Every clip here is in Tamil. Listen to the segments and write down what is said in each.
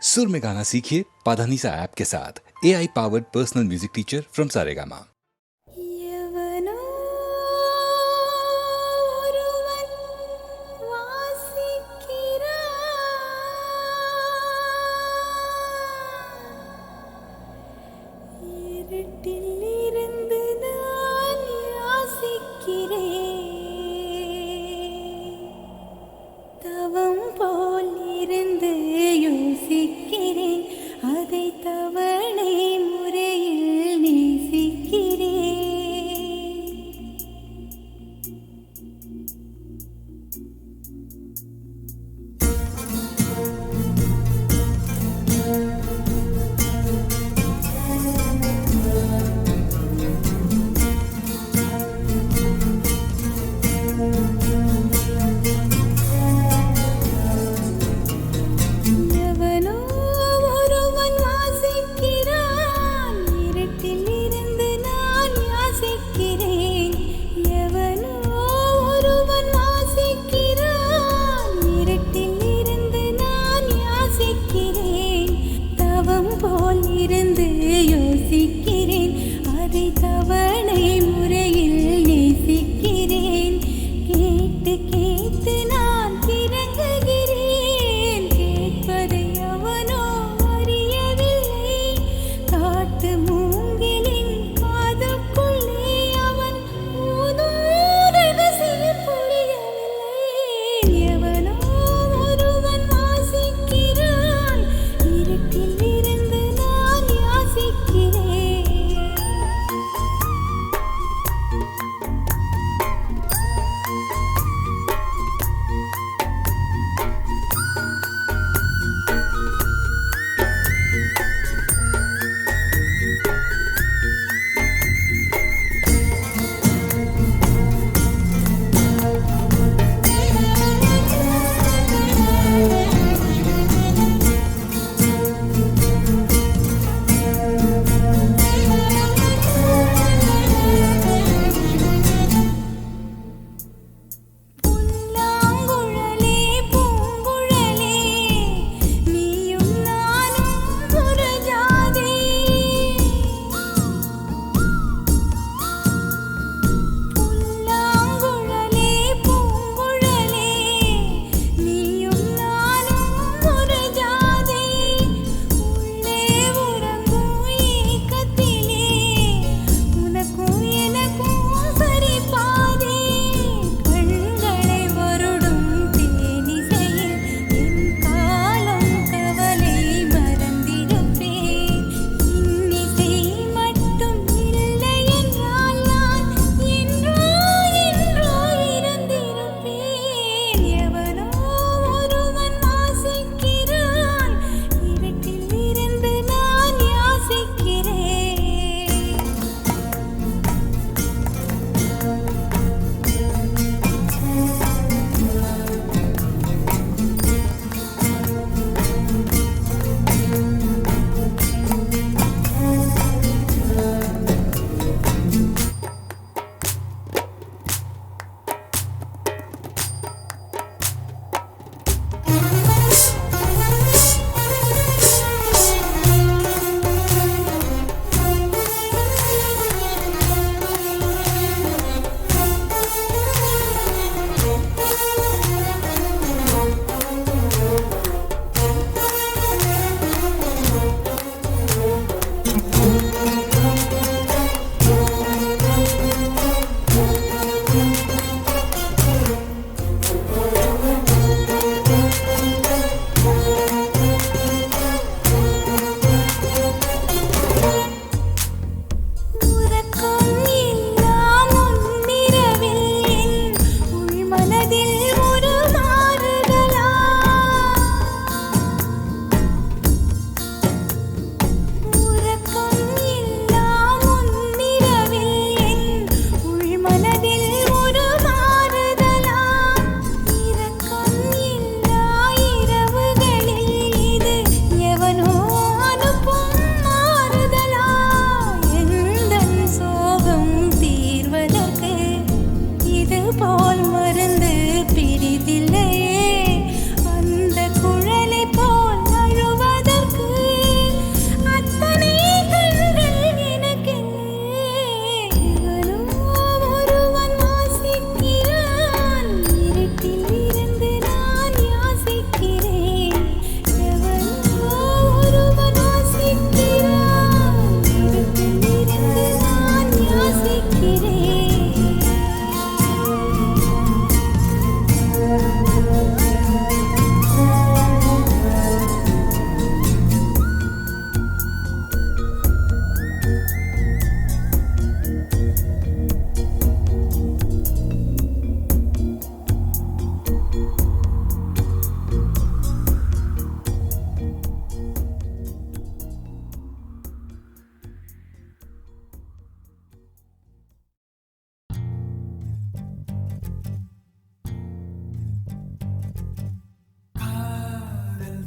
सुर में गाना सीखिए पाधानीसा ऐप के साथ AI powered personal music teacher from Saregama. எவனோ ஒருவன் வாசிக்கிறான், இருட்டில் இருந்து நான் யாசிக்கிறேன், தவம் போல் இருந்து யோசிக்கிறேன், அதை தவணை முறையில் நேசிக்கிறேன்.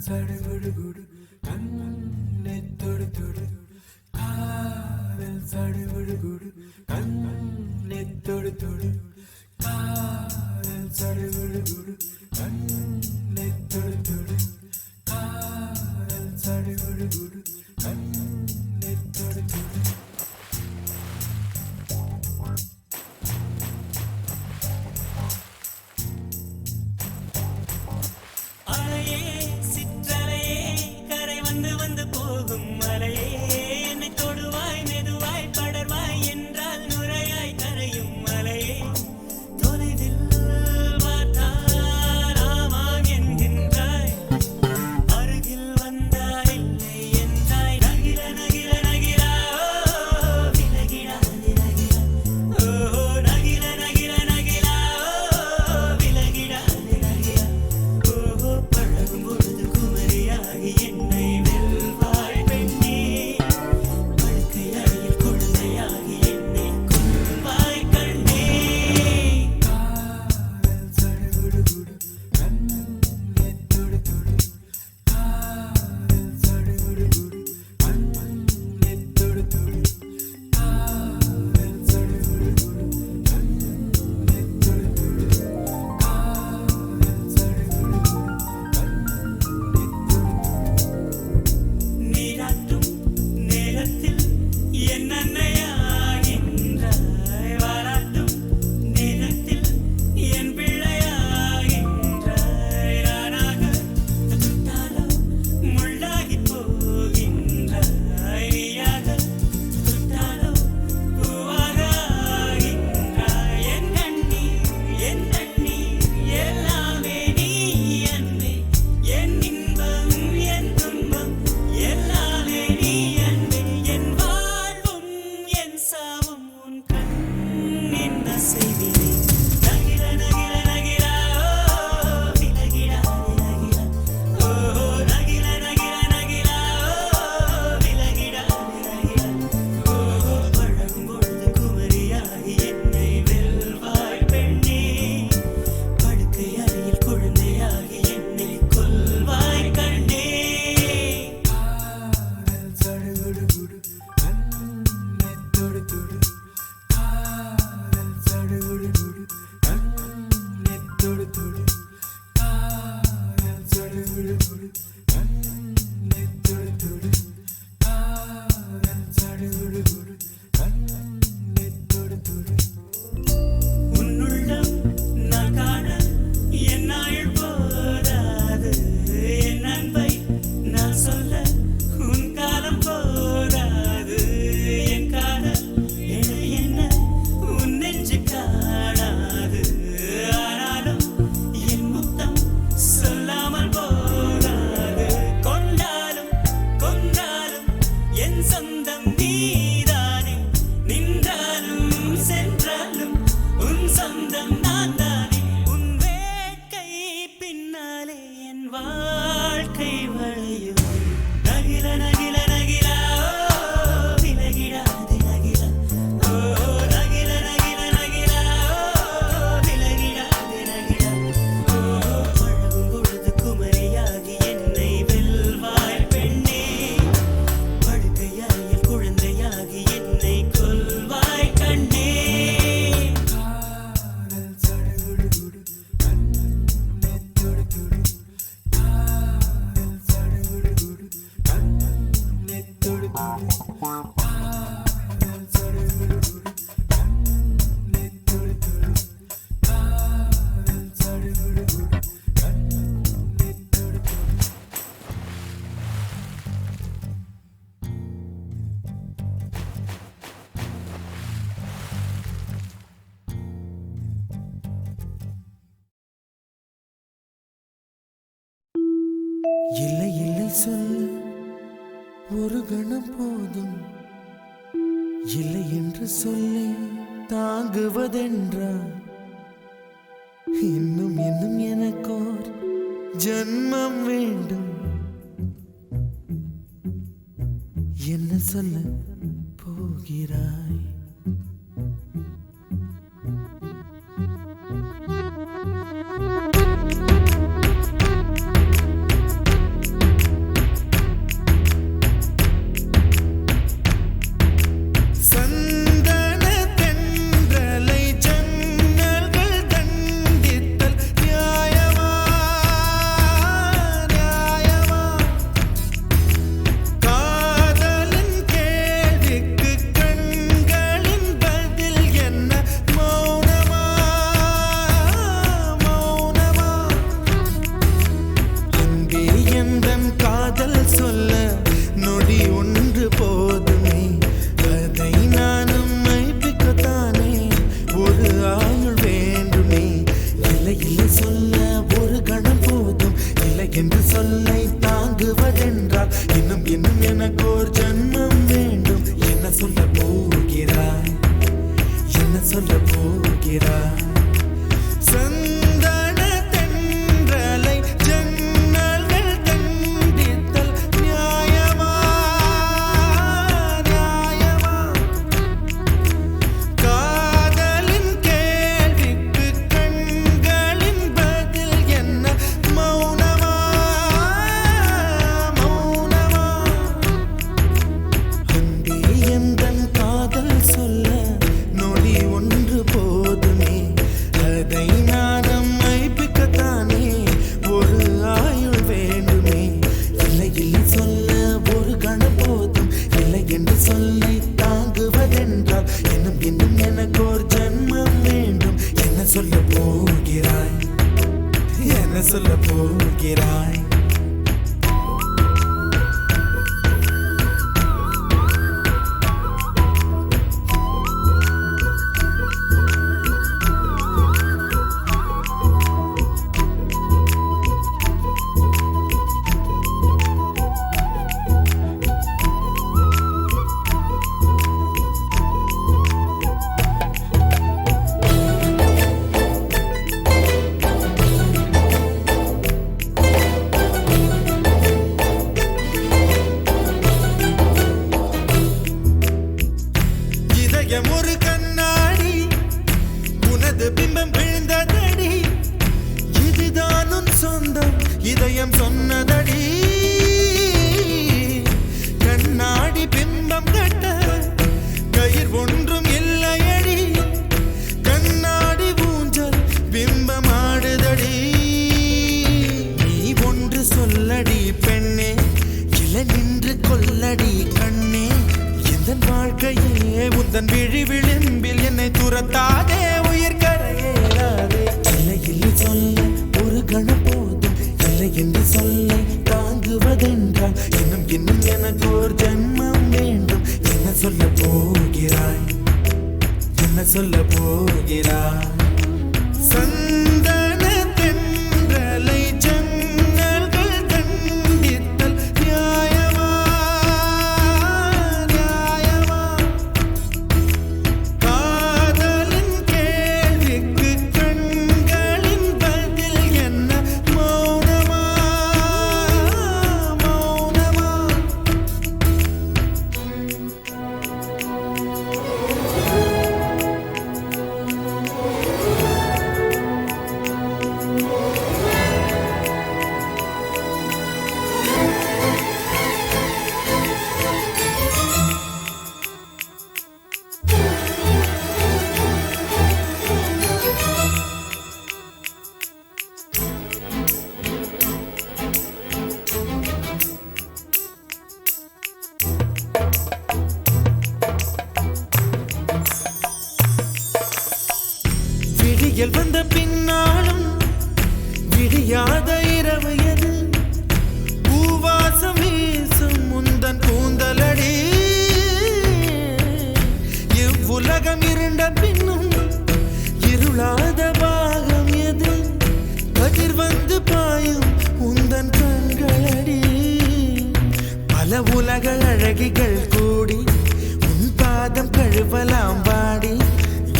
சடுகுடு கண்ணை தொடு தொடு காதல் சடுகுடு கண்ணை தொடு தொடு காதல் சடுகுடு கண்ணை தொடு தொடு காதல் சடுகுடு கண்ணை தொடு தொடு அலையே சிற்றலையே கரை வந்து வந்து போகும் மலையே என்னை தொடுவாய் மெதுவாய் படர்வாய் என்றால் நுரையாய் கரையும் மலையே தொலைவில் பார்த்தால் ஆமாம் என்கின்றாய் அருகில் வந்தால் இல்லை என்றாய் நகில நகில நகிலா விலகிடாது நகிலா ஓ நகில நகில நகிலா விலகிடாது நகிலா ஓஹோ பழகும் பொழுது குமரியாகி என்னை வெல்வாய் பெண்ணே படுக்கை அறையில் குழந்தையாகி என்னை கொள்வாய் கண்ணே காதல் சடுகுடு கண்ணை தொடு தொடு காதல் சடுகுடு கண்ணை தொடு தொடு காதல் சடுகுடு கண்ணை தொடு தொடு காதல் சடுகுடு கண்ணை தொடு நீராட்டும் நேரத்தில் என் அன்னையாகின்றாய் வாராட்டும் நேரத்தில் என் பிள்ளையாகின்றாய் நானாக தொட்டாலோ முள்ளாகி போகின்றாய் நீயாக தொட்டாலோ பூவாக ஆகின்றாய் என் கண்ணீர் எல்லாமே நீ அன்பே என் இன்பம் என் துன்பம் எல்லாமே நீ அன்பே என் வாழ்வும் என் சாவும் உன் கண்ணின் அசைவிலே நகில நகில நகிலா விலகிடாது நகிலா ஓ நகில நகில நகிலா விலகிடாது நகிலா ஓ பழகும் பொழுது குமரியாகி என்னை வெல்வாய் பெண்ணே படுக்கை அறையில் குழந்தையாகி என்னை கொல்வாய் கண்ணே காதல் சடுகுடு கண்ணை தொடு தொடு காதல் சடுகுடு கண்ணை தொடு தொடு காதல் சடுகுடு கண்ணை தொடு தொடு காதல் சடுகுடு கண்ணை தொடு தொடு உன்னுள்ளம் நான் காண என் நாள் போதாது என் அன்பை நான் சொல்ல உன் காலம் போதாது என் காதல் என என்ன உன் நெஞ்சு காணாது ஆனாலும் என் முத்தம் சொல்லாமல் போகாது கொண்டாலும் கொன்றாலும் என் சொந்தம் நீதானே நின்றாலும் சென்றாலும் உன் சொந்தம் நான் தானே உன் வேட்கை பின்னாலே என் வாழ்க்கை வளையும் நகில நகில நகிலா விலகிடாது நகிலா ஓ நகில நகில நகிலா விலகிடாது நகிலா ஓ பழகும் பொழுது குமரியாகி என்னை வெல்வாய் பெண்ணே படுக்கை அறையில் குழந்தையாகி என்னை கொல்வாய் கண்ணே காதல் சடுகுடு கண்ணை தொடு தொடு காதல் சடுகுடு கண்ணை தொடு தொடு காதல் சடுகுடு கண்ணை தொடு தொடு காதல் சடுகுடு கண்ணை தொடு தொடு இல்லை இல்லை சொல்ல ஒரு கணம் போதும் இல்லை என்று சொல்லை தாங்குவதென்றா இன்னும் இன்னும் எனக்கோர் ஜன்மம் வேண்டும் என்ன சொல்ல போகிறாய் என்றால் இன்னும் இன்னும் எனக்கு ஒரு ஜன்மம் வேண்டும். என்ன சொல்ல போகிறாய், என்ன சொல்ல போகிறாய்? சந்தன தென்றலை ஜன்னல்கள் கண்டித்தல் நியாயமா, நியாயமா? காதலின் கேள்விக்கு கண்களின் பதில் என்ன மௌனமா, மௌனமா? அன்பே எந்தன் காதல் சொல்ல நொடி ஒன்று போதுமே, அதை நானும் மைப்பிக்கத்தானே ஒரு ஆயுள் வேண்டுமே. இல்லை இல்லை சொல்ல ஒரு கணம் போதும், இல்லை என்று சொல்லை தாங்குவதென்றால் இன்னும் இன்னும் எனக்கு ஒரு ஜன்மம் வேண்டும். என்ன சொல்ல போகிறாய், என்ன சொல்ல போகிறாய்? இதயம் ஒரு கண்ணாடி, உனது பிம்பம் விழுந்ததடி, இதுதான் உன் சொந்தம் இதயம் சொன்னதடி. கண்ணாடி பிம்பம் கட்ட கயிர் ஒன்றும் இல்லையடி, கண்ணாடி ஊஞ்சல் பிம்பம் ஆடுதடி. நீ ஒன்று சொல்லடி பெண்ணே, இல நின்று கொல்லடி கண்ணே. எந்தன் வாழ்க்கையே உந்தன் விழி விளிம்பில் என்னை துரத்தாதே, உயிர் கரையேறாதே. இல்லை இல்லை சொல்ல ஒரு கணம் போதும், இல்லை என்று சொல்லை தாங்குவதென்றால் இன்னும் இன்னும் எனக்கு ஒரு ஜன்மம் வேண்டும். என்ன சொல்ல போகிறாய், என்ன சொல்ல போகிறாய்? சந்தன தென்றலை ஜன்னல்கள் கண்டித்தல் நியாயமா, நியாயமா? காதலின் கேள்விக்கு கண்களின் பதில் என்ன மௌனமா, மௌனமா? விடியல் வந்த பின்னாலும் விடியாத இரவு எது, பூவாசம் வீசும் முந்தன் கூந்தலடி. இவ்வுலகம் இருண்ட பின்னும் இருளாத பாகம் எது, கதிர் வந்து பாயும் உந்தன் கண்களடி. பல உலக அழகிகள் கூடி உன் பாதம் கழுவலாம் வாடி.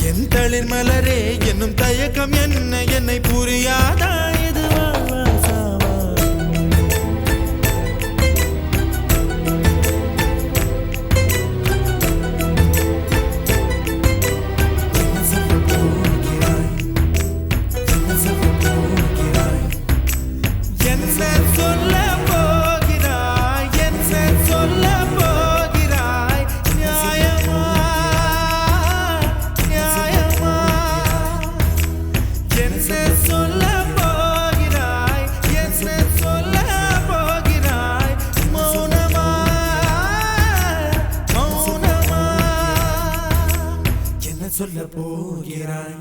என் தளிர் மலரே என்னும் தயக்கம் என்ன, என்னை புரியாதா இது வாழ்வா சாவா? என்ன சொல்ல போகிறாய், என்ன சொல்ல போகிறாய்? என்ன சொல்ல போகிறாய், என்ன சொல்ல போகிறாய்? நியாயமா, நியாயமா? என்ன சொல்ல போகிறாய், என்ன சொல்ல போகிறாய்? மௌனமா, மௌனமா? என்ன சொல்ல போகிறாய்?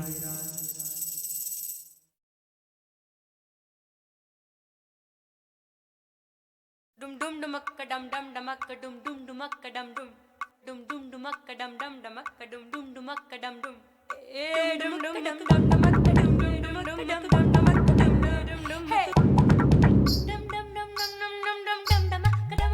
Dum dum dumakka dum dum dumakka dum dum dumakka dum dum dum dum dumakka dum dum dumakka dum dum dumakka dum dum dum dum dumakka dum dum dumakka dum dum dumakka dum dum hey dum dum dum dum dum dum dum dum dum dumakka dum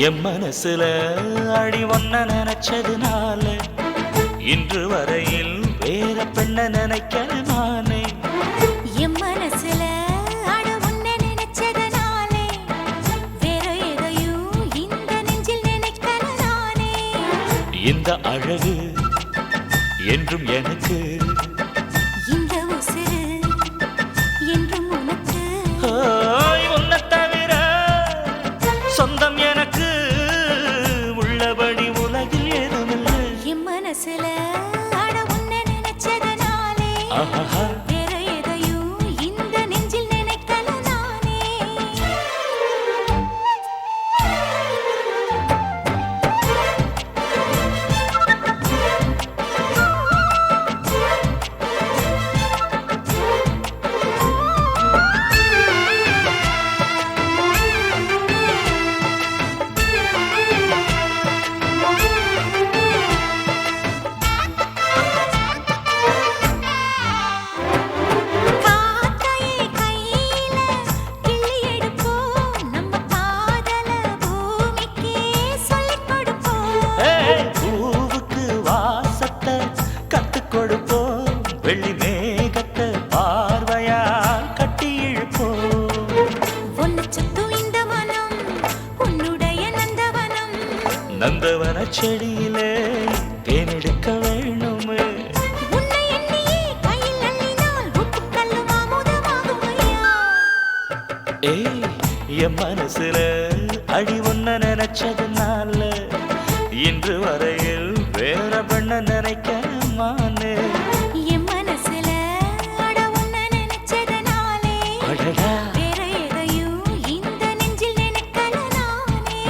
என் மனசுல அடி ஒன்ன நினைச்சதுனால இன்று வரையில் வேற பெண்ண நினைக்கிற நானே. என் மனசுல அட உன்னை நினைச்சதனாலே வேற எதையும் இந்த நெஞ்சில் நினைக்கல நானே. இந்த அழகு என்றும் எனக்கு, இந்த உசுரு என்றும் உனக்கு. உன்னை தவிர சொந்தம் எனக்கு உள்ளபடி உலகில் ஏதுமில்லை. என் மனசுல அட உன்னை நினைச்சதனாலே ஆஹா வேற எதையும் இந்த நெஞ்சில் நினைக்கல நானே. காக்கையை கையில கிள்ளி எடுப்போம், நம்ம காதல பூமிக்கே சொல்லிக் கொடுப்போம். பூவுக்கு வாசத்தை கத்துக் கொடுப்போம், வெள்ளி மேகத்தை பார்வையால் கட்டி இழுப்போம். உன்னை சுத்தும் இந்த மனம் உன்னுடைய நந்தவனம். நந்தவன செடியிலே தேனெடுக்க வேணுமே. உன்னை எண்ணியே கையில் அள்ளினால் உப்புக்கல்லும் அமுதமாகும் ஐயா. ஏய் என் மனசுல அடி ஒன்ன நினைச்சதுனால இன்று வரையில் வேற பெண்ண நினைக்க மானே. என் மனசுல அட உன்னை நினைச்சதனாலே அடடா வேற எதையும் இந்த நெஞ்சில் நினைக்கல நானே.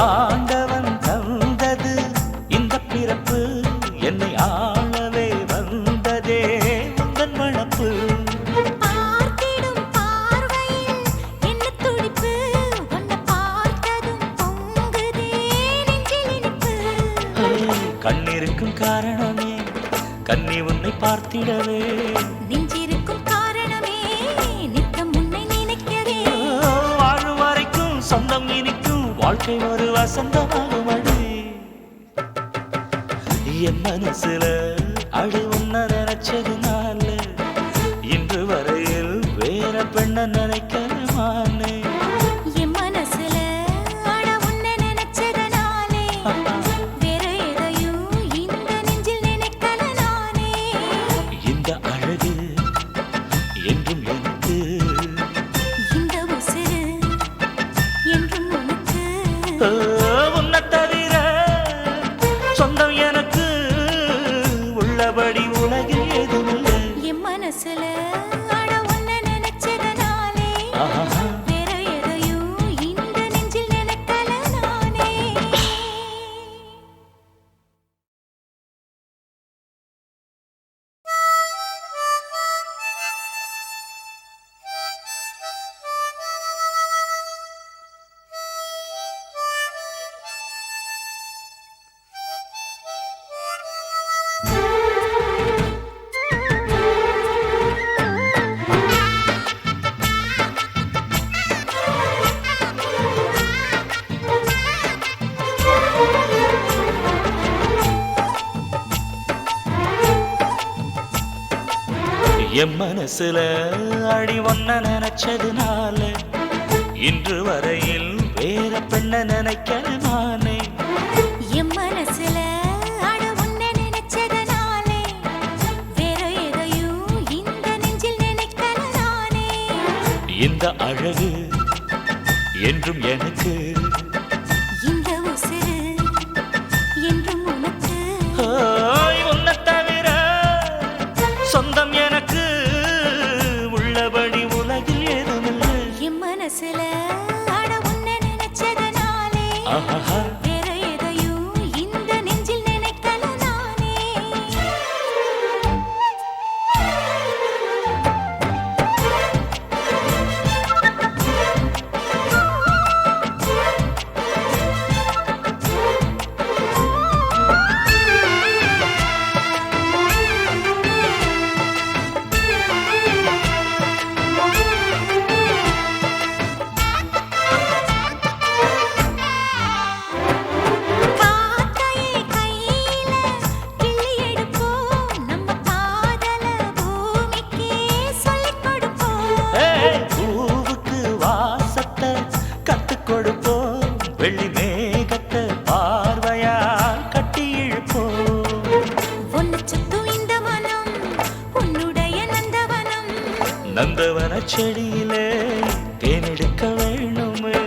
ஆண்டவன் தந்தது இந்த பிறப்பு, என்னை ஆளவே வந்ததே உந்தன் வளப்பு. பார்த்திடும் பார்வையில் என்ன துடிப்பு, உன்னை பார்த்ததும் பொங்குதே நெஞ்சில் இனிப்பு. கண்ணிருக்கும் காரணமே கண்ணி உன்னை பார்த்திடவே, நெஞ்சிருக்கும் காரணமே நித்தம் உன்னை நினைக்கவே. வாழும் வரைக்கும் சொந்தம் இனிக்கும், வாழ்க்கை ஒரு வசந்தமாகும் அடி. என் மனசுல அடி உன்ன நினைச்சதுனால இன்று வரையில் வேற பெண்ண நினைக்கமானே. என் மனசுல அட உன்னை நினைச்சதனாலே வேற எதையும் இந்த நெஞ்சில் நினைக்கல நானே. இந்த அழகு என்றும் எனக்கு, இந்த உசுரு என்றும் உனக்கு. உன்னை தவிர சொந்தம் எனக்கு உள்ளபடி உலகில் ஏதுமில்லை. என் மனசுல அட உன்னை நினைச்சதனாலே ஆஹா வேற எதையும் இந்த நெஞ்சில் நினைக்கல நானே. என் மனசுல அடி ஒன்ன நினைச்சதுனால இன்று வரையில் வேற பெண்ண நினைக்கிற நானே. என் மனசுல அட உன்னை நினைச்சதனாலே வேற எதையும் இந்த நெஞ்சில் நினைக்கல நானே. இந்த அழகு என்றும் எனக்கு, இந்த உசுரு என்றும் உனக்கு. உன்னை தவிர செடியிலே தேனெடுக்க வேணுமே.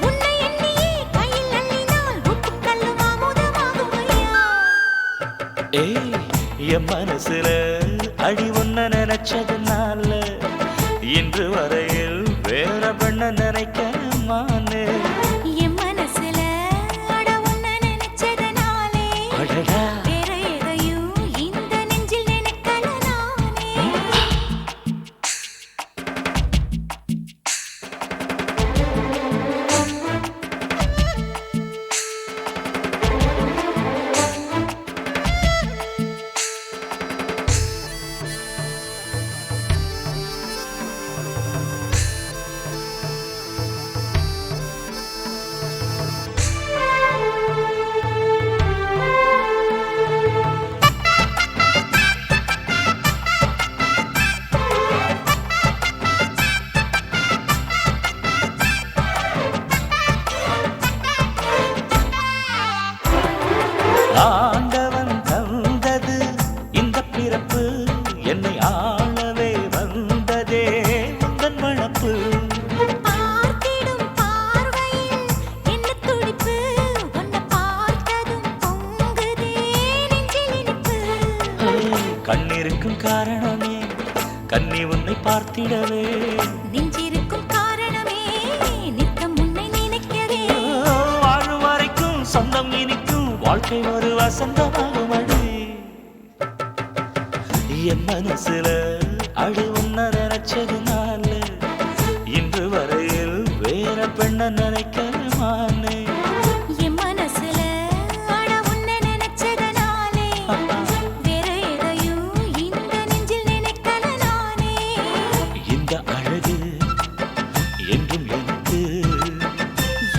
உன்னை எண்ணியே கையில் அள்ளினால் உப்புக்கல்லும் அமுதமாகுமையா? ஏய் என் மனசுல அடி ஒன்ன நினைச்சதுனால இன்று வரையில் வேற பெண்ண நினைக்க மானே. என் மனசுல அட உன்னை நினைச்சதனாலே அடடா வேற எதையும் இந்த நெஞ்சில் நினைக்கல நானே. ஆண்டவன் தந்தது இந்த பிறப்பு, என்னை ஆளவே வந்ததே உந்தன் வளப்பு. பார்த்திடும் பார்வையில் என்ன துடிப்பு, உன்னை பார்த்ததும் பொங்குதே நெஞ்சில் இனிப்பு. கண்ணிருக்கும் காரணமே கண்ணி உன்னை பார்த்திடவே. நெஞ்சிருக்கும் காரணமே நித்தம் உன்னை நினைக்கவே. வாழும் வரைக்கும் சொந்தம் இனிக்கும், வாழ்க்கை ஒரு வசந்தமாகும் அடி. என் மனசுல அடி உன்ன நினைச்சதுனால இன்று வரையில் வேற பெண்ண நினைக்க மானே. என் மனசுல அட உன்னை நினைச்சதனாலே வேற எதையும் இந்த நெஞ்சில் நினைக்கல நானே. இந்த அழகு என்றும் எனக்கு,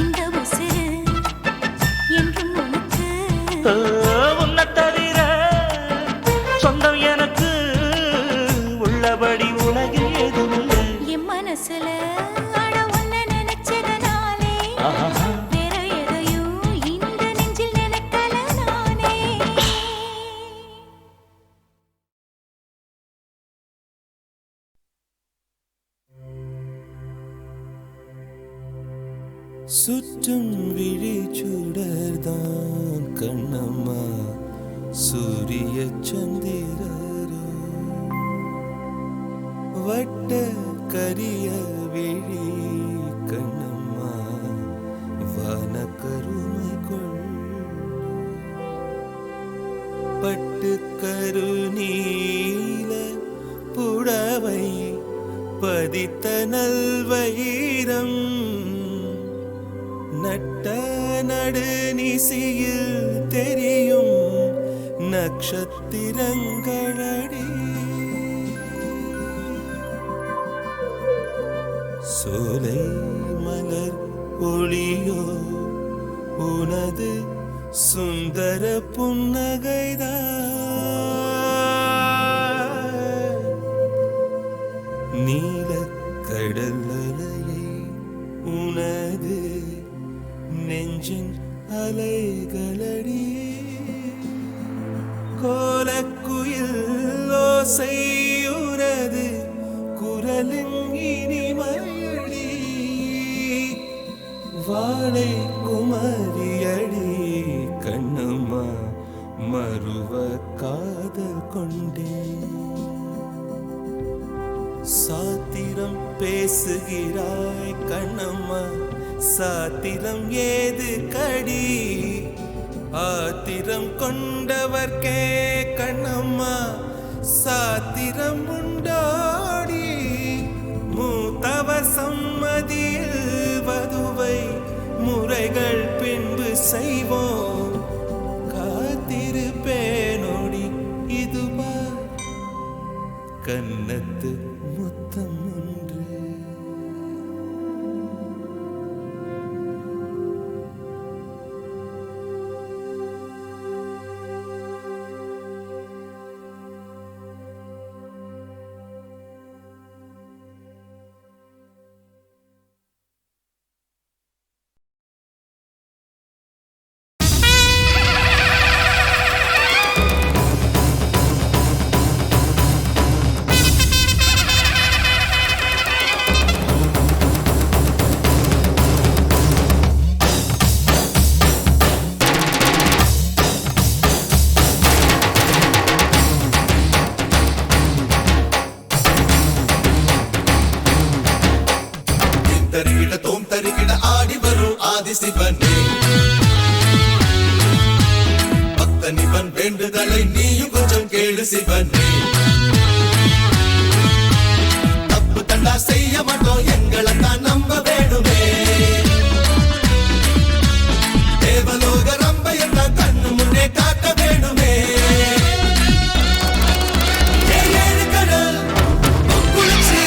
இந்த உசுரு என்றும் உனக்கு. உன்னை தவிர சொந்தம் எனக்கு உள்ளபடி உலகில் எதுவுமில்லை. என் மனசுல அட உன்னை நினைச்சதனாலே ஆஹா. வேற எதையும் இந்த நெஞ்சில் நினைக்கல நானே. சுற்றும் விழி சுடர்தான் கண்ணம்மா சூரிய சந்திரரோ வட்ட கரிய விழி கண்ணம்மா வான கருமை கொள் பட்டு கருநீல புடவை பதித்த நல்வயிரம் நட்ட நடுநிசியில் தெரியும் நட்சத்திரங்களடி சோலை மலர் ஒளியோ உனது சுந்தர புன்னகைதான் நீல கடல் அலையை உனது நெஞ்சின் அலைகளடி கோலக்குயில் ஓசையுனது குரலின் இனிமையடி வாழை குமரியடி கண்ணம்மா மறுவ காதல் கொண்டேன் சாத்திரம் பேசுகிறாய் கண்ணம்மா சாத்திரம் ஏது கடி ஆத்திரம் கொண்டவர்க்கே கண்ணம்மா சாத்திரம் உண்டாடி மூத்தவர் சம்மதியில் வதுவை முறைகள் பின்பு செய்வோம் காத்திருப்பேனோடி இதுவா கன்னத்து முத்தம் ஒன்று ஆதிசிவனே பக்தனிவன் வேண்டுதலை நீயும் கொஞ்சம் கேளு சிவனே தப்பு தண்டா செய்ய மாட்டோம் எங்களை தான் நம்ப வேணுமே தேவலோக ரம்ப என்ன கண்ணு முன்னே காட்ட வேணுமே ஏழு கடல் முக்குளிச்சு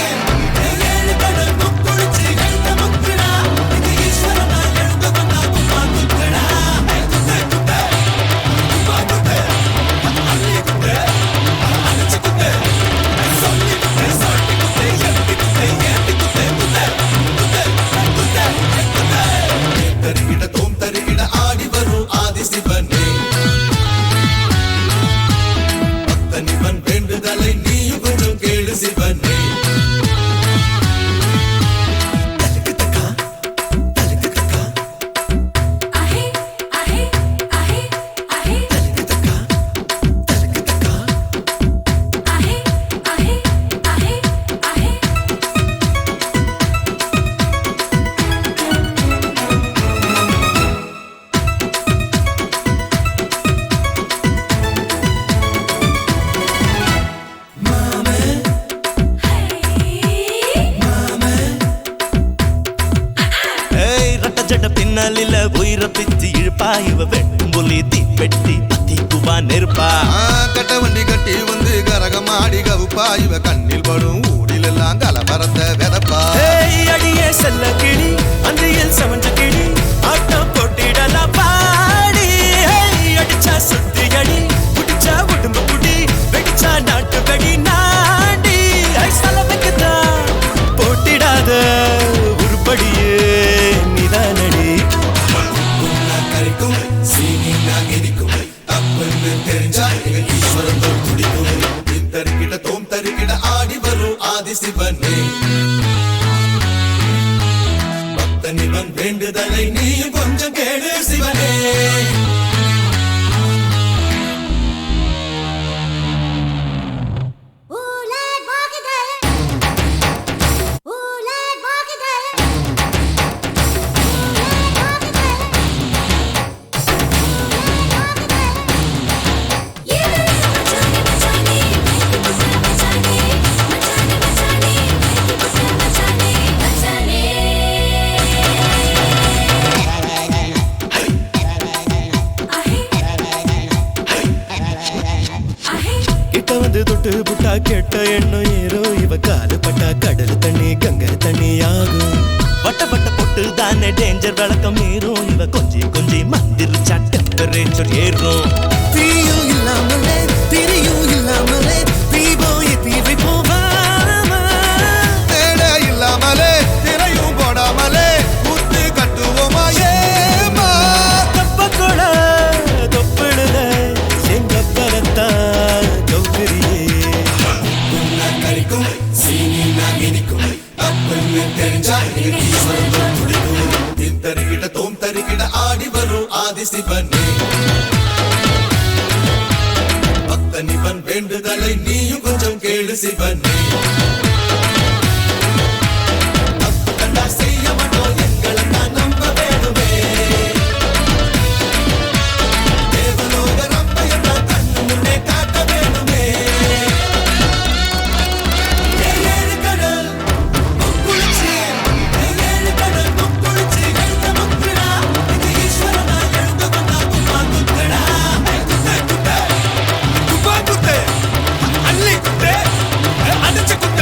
ஏழு கடல் முக்குளிச்சு எழுத முக்குடா இது ஈஸ்வரனா எழுத வந்தா குப்பா குத்தடா குத்த குத்த குப்பா குத்த அள்ளி குத்த அணைச்சு குத்த சொல்லி குத்த சாட்டி குத்த எழுதி குத்த ஏத்தி குத்த குத்த குத்த குத்த குத்த தருகிட தோம் தருகிட ஆடி வரும் ஆதிசிவனே பக்தனிவன் வேண்டுதலை நீயும் கொஞ்சம் கேளு சிவனே आहे आहे आहे आहे आहे आहे आहे आहे ஏய் ரட்ட ஜட பின்னாலில உயிர பிச்சு இழுப்பா இவ வெட்டும் புலி தீ வெட்டி பத்திக்குவா நெருப்பா கட்ட வண்டி கட்டி வந்து கரகமாடி கவுப்பா இவ கண்ணில் படும் ஊரில் எல்லாம் கலவரத்த வெதப்பா ஏய் அடியே செல்ல கிளி அன்றியில் சமஞ்ச கிளி ஆட்டம் போட்டிடலாம் பாடி ஏய் அடிச்சா சுத்தி அடி குடிச்சா உடும்பு குடி வெடிச்சா நாட்டு வெடி நாடி ஐ சலவைக்குதா போட்டிடாத உருப்படியே நிதானடி கரைக்கும் சீனி நாகிரிக்கும் தப்புன்னு தெரிஞ்சா எங்க ஈஸ்வரன் தோல் துடிக்கும் தருகிட தோம் தருகிட ஆடி வரும் ஆதிசிவனே பக்தனிவன் வேண்டுதலை நீயும் கொஞ்சம் கேளு சிவனே ஊலாட் வாக்குதல் ஊலாட் வாக்குதல் ஊலாட் வாக்குதல் ये मचाने मचाने मचाने मचाने मचाने आहे கிட்ட வந்து தொட்டு புட்டா கெட்ட எண்ணம் ஏறோ இவ காலு பட்டா கடல் தண்ணி கங்கை தண்ணி ஆகும் வட்ட வட்ட பொட்டு தானே டேஞ்சர் விளக்கம் மீறும் இவ கொஞ்சி கொஞ்சி மந்திரிச்சா டெம்பரேச்சர் ஏறும் தீயும் இல்லாமலே திரியும் இல்லாமலே தீபம் ஏத்தி வைப்போவாமா தேட இல்லாமலே திரையும் போடாமலே முத்து கட்டுவோமா ஏமா தப்பக்கொட தொப்பிடுத எங்க பரத்தா கௌகரியே கரைக்கும் சீனி நாகிரிக்கும் தப்புன்னு தெரிஞ்சா எங்க ஈஸ்வரன் தோல் துடிக்கும் தருகிட தோம் தருகிட ஆடி வரும் ஆதிசிவனே பக்தனிவன் வேண்டுதலை நீயும் கொஞ்சம் கேளு சிவனே தப்பு கண்டா செய்ய மாட்டோம் எங்களை தான் நம்ப வேணுமே தேவலோக ரம்ப என்ன கண்ணு முன்னே காட்ட வேணுமே ஏழு கடல் முக்குளிச்சு ஏழு கடல் முக்குளிச்சு எழுத முக்குடா இது ஈஸ்வரனா எழுத வந்தா குப்பா குத்தடா குத்த குத்த குப்பா குத்த அள்ளி குத்த அணைச்சு குத்த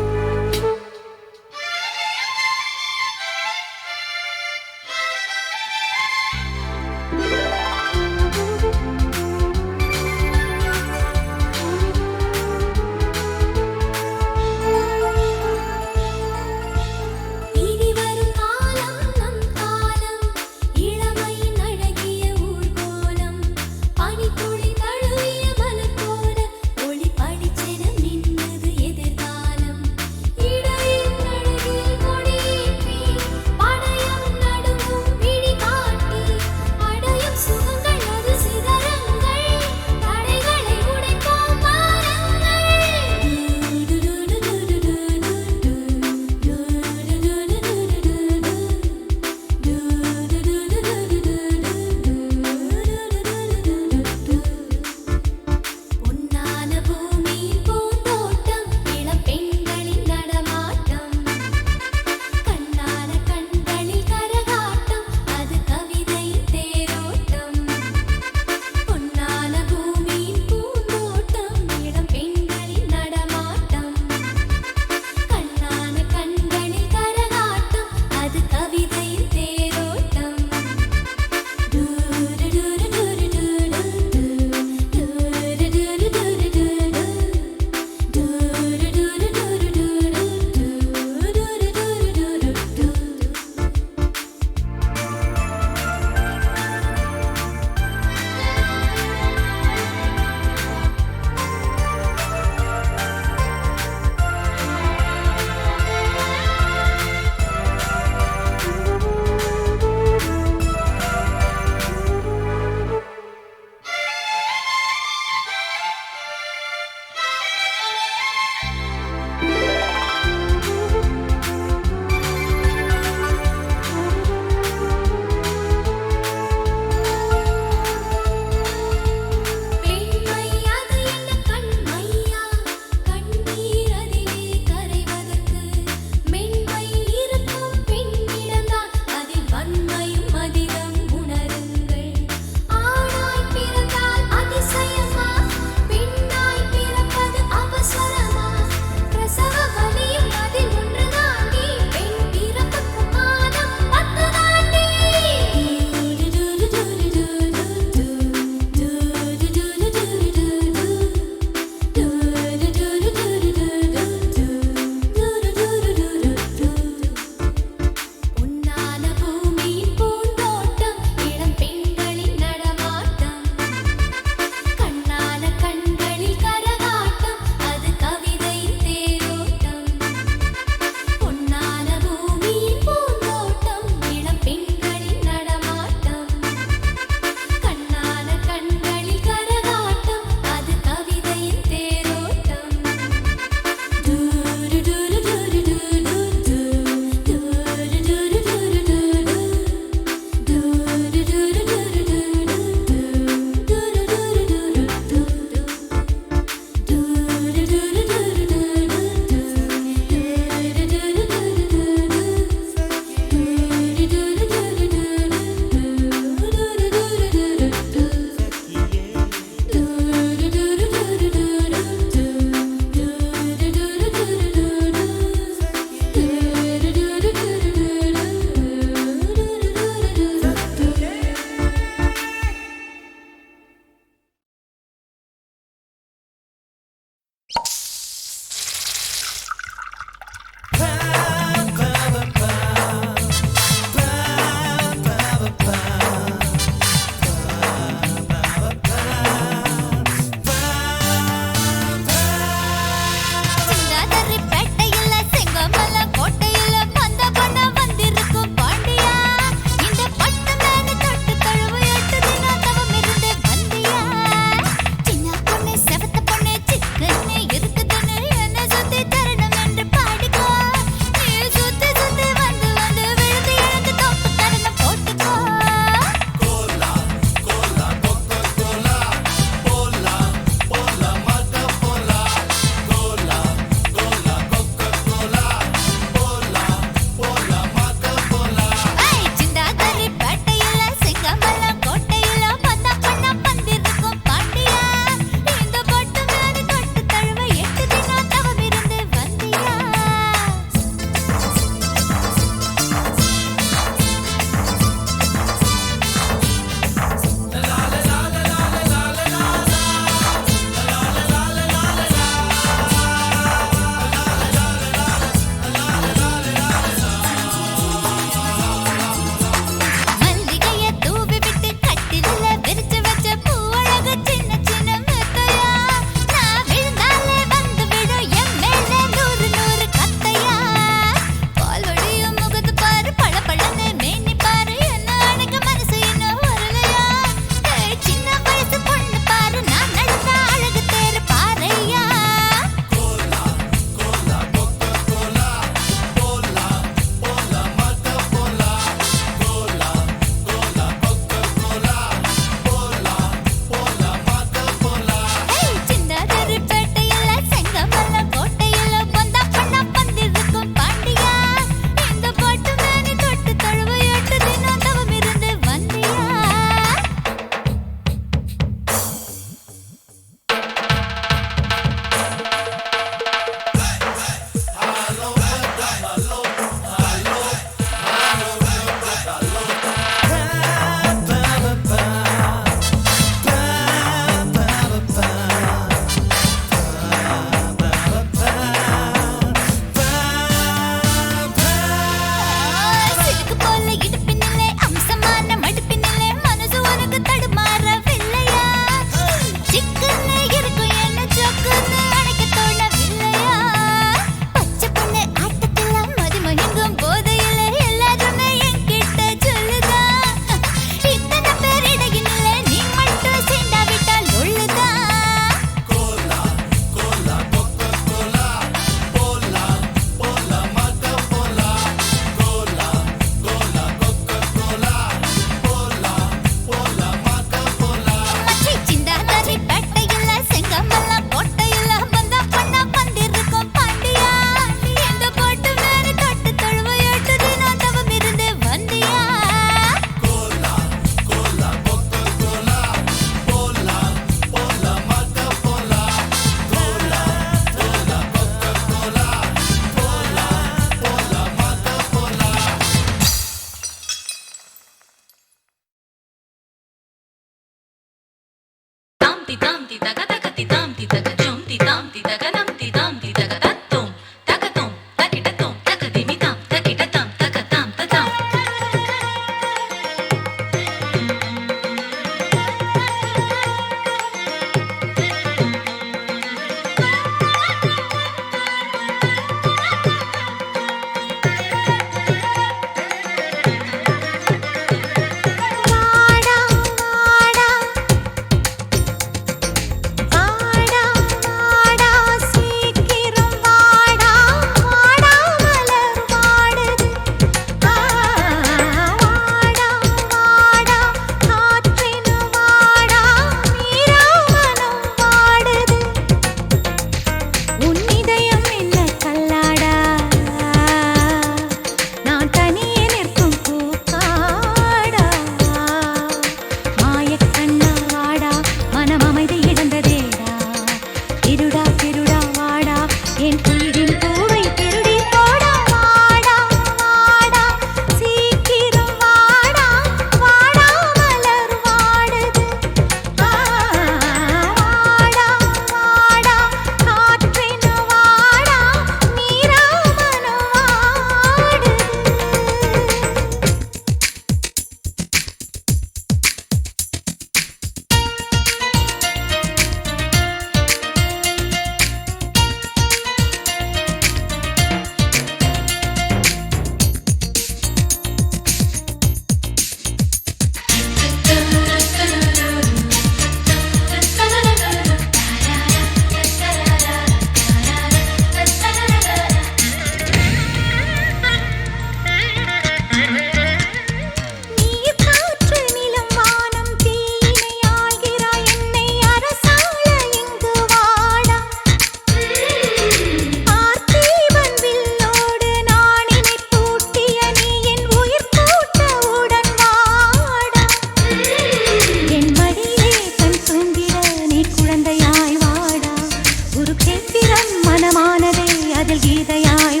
காதல் கீதையாய்